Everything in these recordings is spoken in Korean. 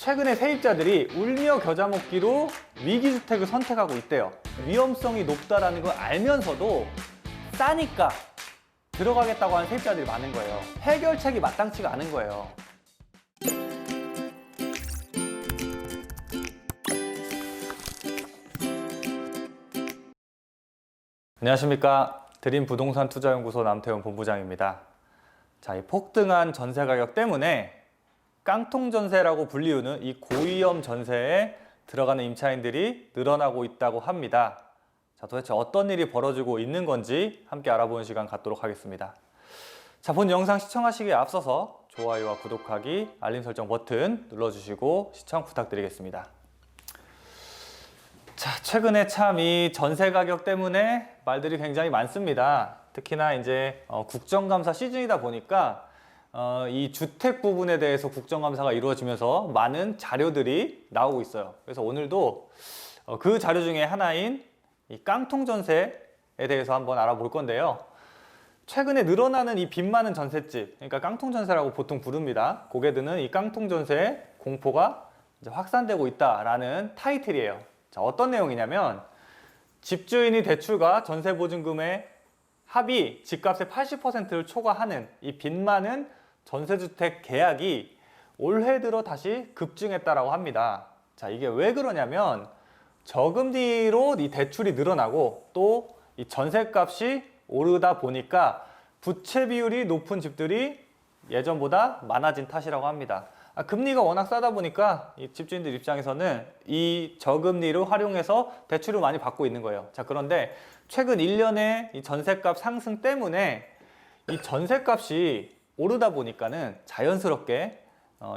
최근에 세입자들이 울며 겨자 먹기로 위기주택을 선택하고 있대요. 위험성이 높다라는 걸 알면서도 싸니까 들어가겠다고 하는 세입자들이 많은 거예요. 해결책이 마땅치가 않은 거예요. 안녕하십니까. 드림부동산투자연구소 남태훈 본부장입니다. 자, 이 폭등한 전세 가격 때문에 깡통 전세라고 불리우는 이 고위험 전세에 들어가는 임차인들이 늘어나고 있다고 합니다. 자, 도대체 어떤 일이 벌어지고 있는 건지 함께 알아보는 시간 갖도록 하겠습니다. 자, 본 영상 시청하시기에 앞서서 좋아요와 구독하기, 알림 설정 버튼 눌러주시고 시청 부탁드리겠습니다. 자, 최근에 참 이 전세 가격 때문에 말들이 굉장히 많습니다. 특히나 이제 국정감사 시즌이다 보니까 이 주택 부분에 대해서 국정감사가 이루어지면서 많은 자료들이 나오고 있어요. 그래서 오늘도 그 자료 중에 하나인 이 깡통 전세에 대해서 한번 알아볼 건데요. 최근에 늘어나는 이 빚 많은 전셋집, 그러니까 깡통 전세라고 보통 부릅니다. 고개 드는 이 깡통 전세의 공포가 이제 확산되고 있다라는 타이틀이에요. 자, 어떤 내용이냐면 집주인이 대출과 전세보증금의 합이 집값의 80%를 초과하는 이 빚 많은 전세주택 계약이 올해 들어 다시 급증했다라고 합니다. 자, 이게 왜 그러냐면 저금리로 이 대출이 늘어나고 또 이 전세값이 오르다 보니까 부채 비율이 높은 집들이 예전보다 많아진 탓이라고 합니다. 금리가 워낙 싸다 보니까 이 집주인들 입장에서는 이 저금리를 활용해서 대출을 많이 받고 있는 거예요. 자, 그런데 최근 1년의 이 전세값 상승 때문에 이 전세값이 오르다 보니까는 자연스럽게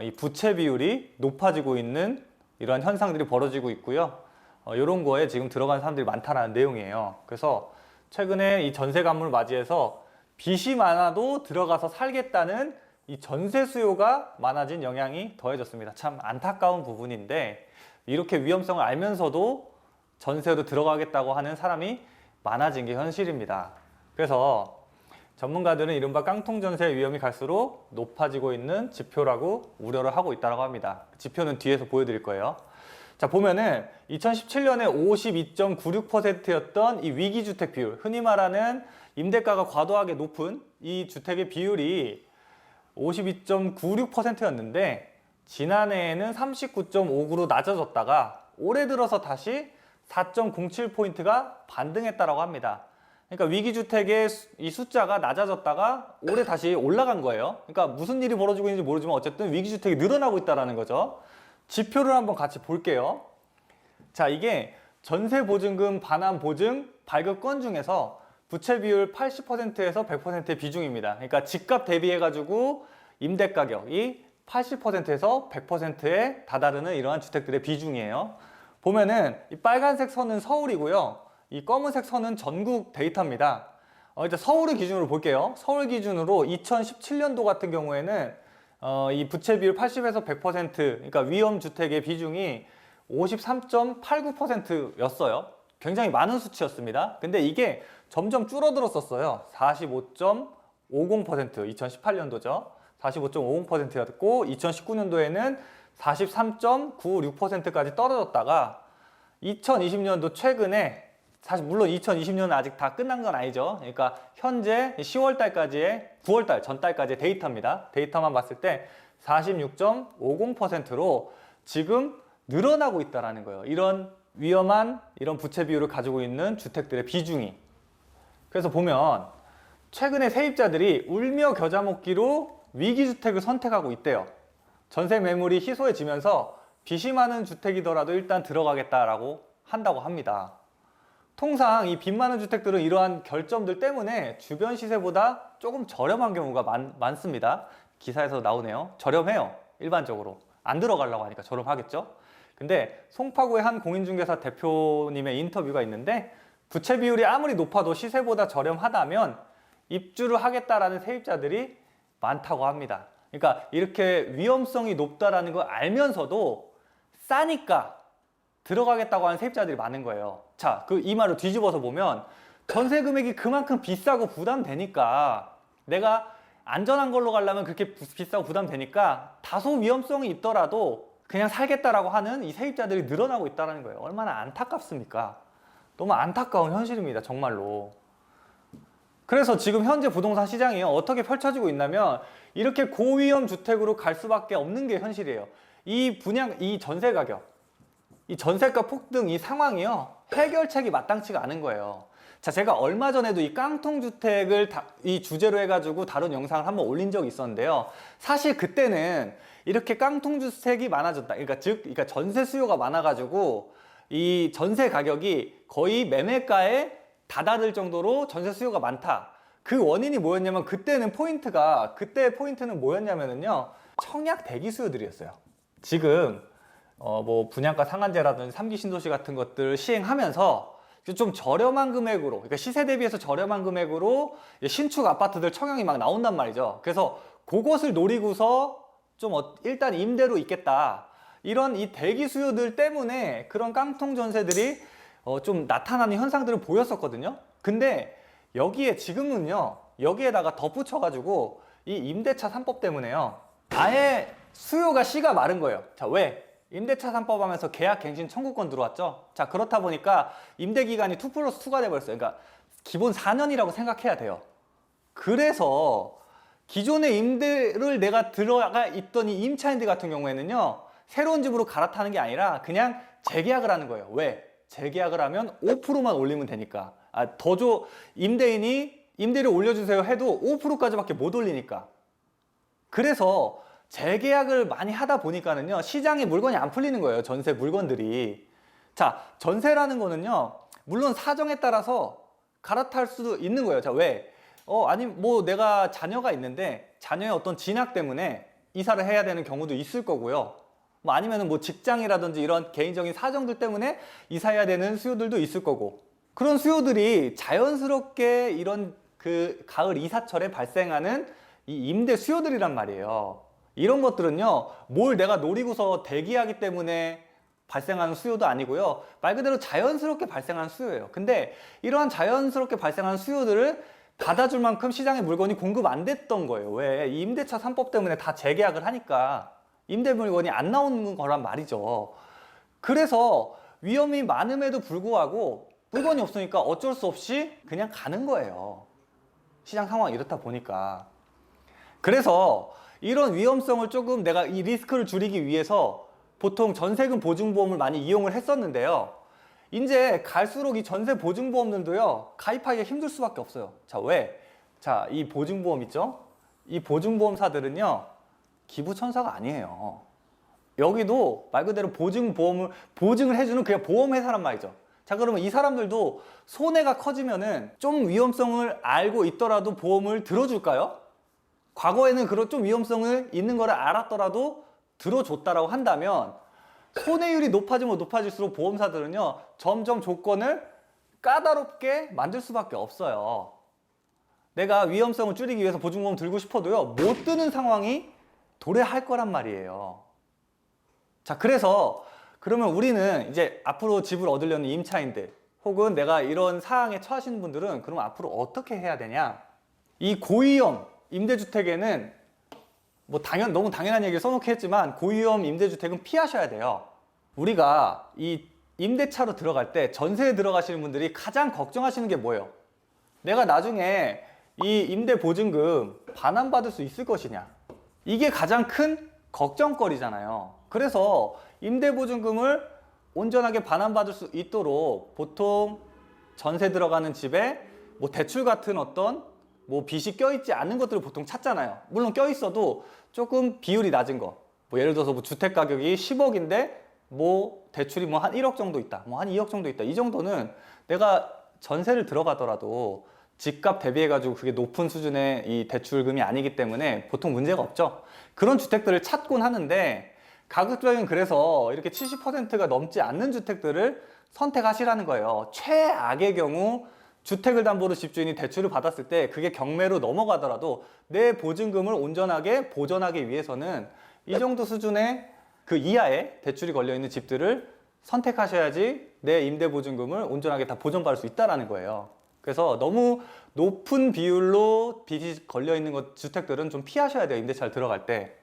이 부채 비율이 높아지고 있는 이러한 현상들이 벌어지고 있고요. 이런 거에 지금 들어간 사람들이 많다는 내용이에요. 그래서 최근에 이 전세 가물을 맞이해서 빚이 많아도 들어가서 살겠다는 이 전세 수요가 많아진 영향이 더해졌습니다. 참 안타까운 부분인데 이렇게 위험성을 알면서도 전세로 들어가겠다고 하는 사람이 많아진 게 현실입니다. 그래서 전문가들은 이른바 깡통 전세의 위험이 갈수록 높아지고 있는 지표라고 우려를 하고 있다고 합니다. 지표는 뒤에서 보여드릴 거예요. 자, 보면은 2017년에 52.96%였던 이 위기주택 비율, 흔히 말하는 임대가가 과도하게 높은 이 주택의 비율이 52.96%였는데 지난해에는 39.59로 낮아졌다가 올해 들어서 다시 4.07포인트가 반등했다라고 합니다. 그러니까 위기주택의 이 숫자가 낮아졌다가 올해 다시 올라간 거예요. 그러니까 무슨 일이 벌어지고 있는지 모르지만 어쨌든 위기주택이 늘어나고 있다는 거죠. 지표를 한번 같이 볼게요. 자, 이게 전세보증금 반환보증 발급 건 중에서 부채 비율 80%에서 100%의 비중입니다. 그러니까 집값 대비해가지고 임대가격이 80%에서 100%에 다다르는 이러한 주택들의 비중이에요. 보면은 이 빨간색 선은 서울이고요. 이 검은색 선은 전국 데이터입니다. 일단 서울을 기준으로 볼게요. 서울 기준으로 2017년도 같은 경우에는 이 부채 비율 80에서 100%, 그러니까 위험주택의 비중이 53.89%였어요. 굉장히 많은 수치였습니다. 근데 이게 점점 줄어들었었어요. 45.50%, 2018년도죠. 45.50%였고 2019년도에는 43.96%까지 떨어졌다가 2020년도 최근에, 사실 물론 2020년은 아직 다 끝난 건 아니죠. 그러니까 현재 10월 달까지의 9월 달 전달까지의 데이터입니다. 데이터만 봤을 때 46.50%로 지금 늘어나고 있다라는 거예요. 이런 위험한 이런 부채 비율을 가지고 있는 주택들의 비중이. 그래서 보면 최근에 세입자들이 울며 겨자 먹기로 위기주택을 선택하고 있대요. 전세 매물이 희소해지면서 빚이 많은 주택이더라도 일단 들어가겠다라고 한다고 합니다. 통상 이 빚 많은 주택들은 이러한 결점들 때문에 주변 시세보다 조금 저렴한 경우가 많습니다. 기사에서 나오네요. 저렴해요. 일반적으로. 안 들어가려고 하니까 저렴하겠죠? 근데 송파구의 한 공인중개사 대표님의 인터뷰가 있는데 부채 비율이 아무리 높아도 시세보다 저렴하다면 입주를 하겠다라는 세입자들이 많다고 합니다. 그러니까 이렇게 위험성이 높다라는 걸 알면서도 싸니까 들어가겠다고 하는 세입자들이 많은 거예요. 자, 이 말을 뒤집어서 보면 전세 금액이 그만큼 비싸고 부담되니까 내가 안전한 걸로 가려면 그렇게 비싸고 부담되니까 다소 위험성이 있더라도 그냥 살겠다라고 하는 이 세입자들이 늘어나고 있다는 거예요. 얼마나 안타깝습니까? 너무 안타까운 현실입니다. 정말로. 그래서 지금 현재 부동산 시장이 어떻게 펼쳐지고 있냐면 이렇게 고위험 주택으로 갈 수밖에 없는 게 현실이에요. 이 분양, 이 전세 가격, 이 전세가 폭등 이 상황이요. 해결책이 마땅치가 않은 거예요. 자, 제가 얼마 전에도 이 깡통주택을 이 주제로 해가지고 다룬 영상을 한번 올린 적이 있었는데요. 사실 그때는 이렇게 깡통주택이 많아졌다. 그러니까 전세 수요가 많아가지고 이 전세 가격이 거의 매매가에 다다를 정도로 전세 수요가 많다. 그 원인이 뭐였냐면 그때 포인트는 뭐였냐면요. 청약 대기 수요들이었어요. 지금 뭐 분양가 상한제라든지 3기 신도시 같은 것들 시행하면서 좀 저렴한 금액으로, 그러니까 시세 대비해서 저렴한 금액으로 신축 아파트들 청약이 막 나온단 말이죠. 그래서 그것을 노리고서 좀 일단 임대로 있겠다. 이런 이 대기 수요들 때문에 그런 깡통 전세들이 좀 나타나는 현상들을 보였었거든요. 근데 지금은요, 여기에다가 덧붙여가지고 이 임대차 3법 때문에요. 아예 씨가 마른 거예요. 자, 왜? 임대차 3법 하면서 계약갱신 청구권 들어왔죠. 자, 그렇다 보니까 임대기간이 2+2가 돼버렸어요. 그러니까 기본 4년이라고 생각해야 돼요. 그래서 기존의 임대를 내가 들어가 있던 이 임차인들 같은 경우에는요, 새로운 집으로 갈아타는 게 아니라 그냥 재계약을 하는 거예요. 왜? 재계약을 하면 5%만 올리면 되니까. 임대인이 임대료 올려주세요 해도 5%까지밖에 못 올리니까. 그래서 재계약을 많이 하다 보니까는요, 시장에 물건이 안 풀리는 거예요. 전세 물건들이. 자, 전세라는 거는요, 물론 사정에 따라서 갈아탈 수도 있는 거예요. 자, 왜? 뭐 내가 자녀가 있는데 자녀의 어떤 진학 때문에 이사를 해야 되는 경우도 있을 거고요. 뭐 아니면은 뭐 직장이라든지 이런 개인적인 사정들 때문에 이사해야 되는 수요들도 있을 거고. 그런 수요들이 자연스럽게 이런 그 가을 이사철에 발생하는 이 임대 수요들이란 말이에요. 이런 것들은요, 뭘 내가 노리고서 대기하기 때문에 발생하는 수요도 아니고요. 말 그대로 자연스럽게 발생하는 수요예요. 근데 이러한 자연스럽게 발생하는 수요들을 받아줄 만큼 시장에 물건이 공급 안 됐던 거예요. 왜? 이 임대차 3법 때문에 다 재계약을 하니까 임대 물건이 안 나오는 거란 말이죠. 그래서 위험이 많음에도 불구하고 물건이 없으니까 어쩔 수 없이 그냥 가는 거예요. 시장 상황이 이렇다 보니까. 그래서 이런 위험성을 조금 내가 이 리스크를 줄이기 위해서 보통 전세금 보증보험을 많이 이용을 했었는데요. 이제 갈수록 이 전세 보증보험들도요, 가입하기가 힘들 수밖에 없어요. 자, 왜? 자, 이 보증보험 있죠? 이 보증보험사들은요, 기부천사가 아니에요. 여기도 말 그대로 보증을 해주는 그냥 보험회사란 말이죠. 자, 그러면 이 사람들도 손해가 커지면은 좀 위험성을 알고 있더라도 보험을 들어줄까요? 과거에는 그런 좀 위험성을 있는 거를 알았더라도 들어줬다라고 한다면 손해율이 높아지면 높아질수록 보험사들은요, 점점 조건을 까다롭게 만들 수밖에 없어요. 내가 위험성을 줄이기 위해서 보증보험 들고 싶어도요, 못 드는 상황이 도래할 거란 말이에요. 자, 그래서 그러면 우리는 이제 앞으로 집을 얻으려는 임차인들 혹은 내가 이런 사항에 처하시는 분들은 그러면 앞으로 어떻게 해야 되냐? 이 고위험 임대주택에는 뭐 너무 당연한 얘기를 써놓게 했지만 고위험 임대주택은 피하셔야 돼요. 우리가 이 임대차로 들어갈 때 전세에 들어가시는 분들이 가장 걱정하시는 게 뭐예요? 내가 나중에 이 임대보증금 반환받을 수 있을 것이냐? 이게 가장 큰 걱정거리잖아요. 그래서 임대보증금을 온전하게 반환받을 수 있도록 보통 전세 들어가는 집에 뭐 대출 같은 어떤 뭐 빚이 껴있지 않은 것들을 보통 찾잖아요. 물론 껴있어도 조금 비율이 낮은 거. 뭐 예를 들어서 뭐 주택 가격이 10억인데 뭐 대출이 뭐 한 1억 정도 있다. 뭐 한 2억 정도 있다. 이 정도는 내가 전세를 들어가더라도 집값 대비해가지고 그게 높은 수준의 이 대출금이 아니기 때문에 보통 문제가 없죠. 그런 주택들을 찾곤 하는데 가급적이면 그래서 이렇게 70%가 넘지 않는 주택들을 선택하시라는 거예요. 최악의 경우 주택을 담보로 집주인이 대출을 받았을 때 그게 경매로 넘어가더라도 내 보증금을 온전하게 보전하기 위해서는 이 정도 수준의 그 이하의 대출이 걸려있는 집들을 선택하셔야지 내 임대보증금을 온전하게 다 보전받을 수 있다는 거예요. 그래서 너무 높은 비율로 빚이 걸려있는 주택들은 좀 피하셔야 돼요. 임대차를 들어갈 때.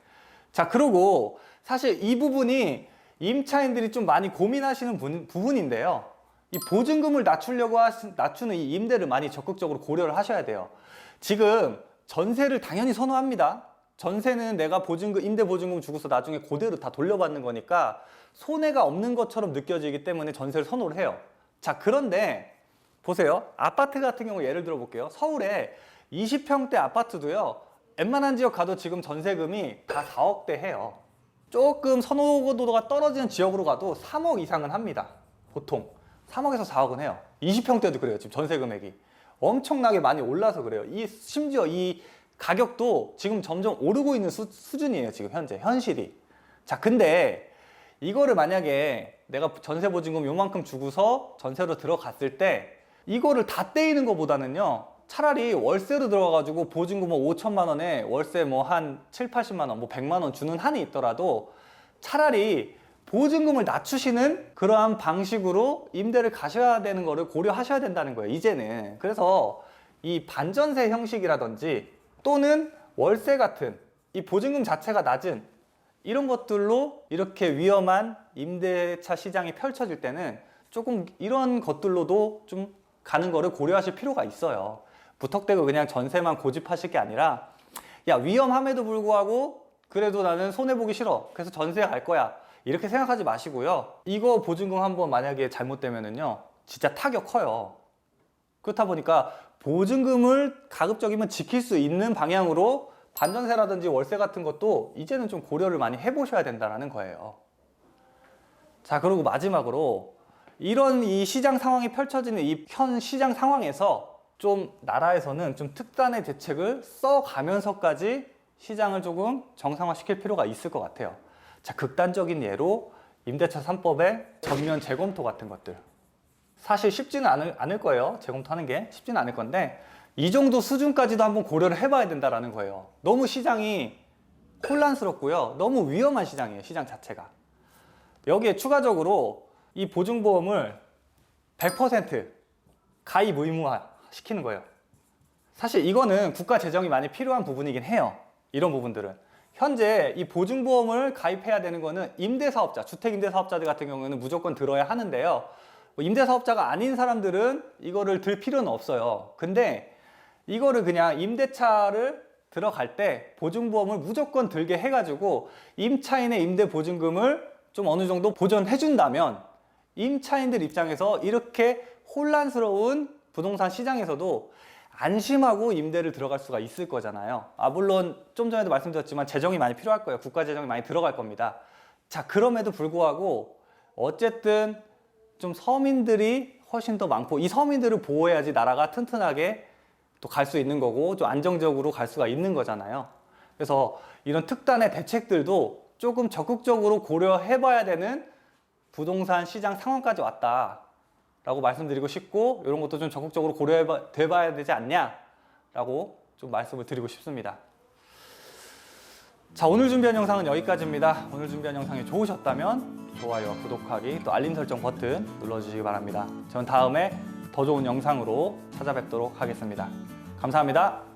자, 그리고 사실 이 부분이 임차인들이 좀 많이 고민하시는 부분인데요. 이 보증금을 낮추는 이 임대를 많이 적극적으로 고려를 하셔야 돼요. 지금 전세를 당연히 선호합니다. 전세는 내가 임대 보증금 주고서 나중에 그대로 다 돌려받는 거니까 손해가 없는 것처럼 느껴지기 때문에 전세를 선호를 해요. 자, 그런데 보세요. 아파트 같은 경우 예를 들어 볼게요. 서울에 20평대 아파트도요. 웬만한 지역 가도 지금 전세금이 다 4억대 해요. 조금 선호도가 떨어지는 지역으로 가도 3억 이상은 합니다. 보통 3억에서 4억은 해요. 20평대도 그래요. 지금 전세 금액이 엄청나게 많이 올라서 그래요. 심지어 이 가격도 지금 점점 오르고 있는 수준이에요. 지금 현실이. 자, 근데 이거를 만약에 내가 전세 보증금 요만큼 주고서 전세로 들어갔을 때 이거를 다 떼이는 것보다는요, 차라리 월세로 들어가가지고 보증금 뭐 5천만 원에 월세 뭐 한 7, 80만 원, 뭐 100만 원 주는 한이 있더라도 차라리 보증금을 낮추시는 그러한 방식으로 임대를 가셔야 되는 거를 고려하셔야 된다는 거예요, 이제는. 그래서 이 반전세 형식이라든지 또는 월세 같은 이 보증금 자체가 낮은 이런 것들로 이렇게 위험한 임대차 시장이 펼쳐질 때는 조금 이런 것들로도 좀 가는 거를 고려하실 필요가 있어요. 무턱대고 그냥 전세만 고집하실 게 아니라, 야, 위험함에도 불구하고 그래도 나는 손해보기 싫어, 그래서 전세 갈 거야, 이렇게 생각하지 마시고요. 이거 보증금 한번 만약에 잘못되면은요, 진짜 타격 커요. 그렇다 보니까 보증금을 가급적이면 지킬 수 있는 방향으로 반전세라든지 월세 같은 것도 이제는 좀 고려를 많이 해보셔야 된다는 거예요. 자, 그리고 마지막으로 이런 이 시장 상황이 펼쳐지는 이 현 시장 상황에서 좀 나라에서는 좀 특단의 대책을 써가면서까지 시장을 조금 정상화시킬 필요가 있을 것 같아요. 자, 극단적인 예로 임대차 3법의 전면 재검토 같은 것들. 사실 쉽지는 않을 거예요. 재검토하는 게 쉽지는 않을 건데 이 정도 수준까지도 한번 고려를 해봐야 된다는 거예요. 너무 시장이 혼란스럽고요. 너무 위험한 시장이에요, 시장 자체가. 여기에 추가적으로 이 보증보험을 100% 가입 의무화 시키는 거예요. 사실 이거는 국가 재정이 많이 필요한 부분이긴 해요. 이런 부분들은. 현재 이 보증보험을 가입해야 되는 거는 임대사업자, 주택임대사업자들 같은 경우는 무조건 들어야 하는데요. 임대사업자가 아닌 사람들은 이거를 들 필요는 없어요. 근데 이거를 그냥 임대차를 들어갈 때 보증보험을 무조건 들게 해가지고 임차인의 임대보증금을 좀 어느 정도 보전해준다면 임차인들 입장에서 이렇게 혼란스러운 부동산 시장에서도 안심하고 임대를 들어갈 수가 있을 거잖아요. 물론 좀 전에도 말씀드렸지만 재정이 많이 필요할 거예요. 국가 재정이 많이 들어갈 겁니다. 자, 그럼에도 불구하고 어쨌든 좀 서민들이 훨씬 더 많고 이 서민들을 보호해야지 나라가 튼튼하게 또 갈 수 있는 거고 좀 안정적으로 갈 수가 있는 거잖아요. 그래서 이런 특단의 대책들도 조금 적극적으로 고려해봐야 되는 부동산 시장 상황까지 왔다라고 말씀드리고 싶고, 이런 것도 좀 적극적으로 고려해봐야 되지 않냐라고 좀 말씀을 드리고 싶습니다. 자, 오늘 준비한 영상은 여기까지입니다. 오늘 준비한 영상이 좋으셨다면 좋아요와 구독하기, 또 알림 설정 버튼 눌러주시기 바랍니다. 저는 다음에 더 좋은 영상으로 찾아뵙도록 하겠습니다. 감사합니다.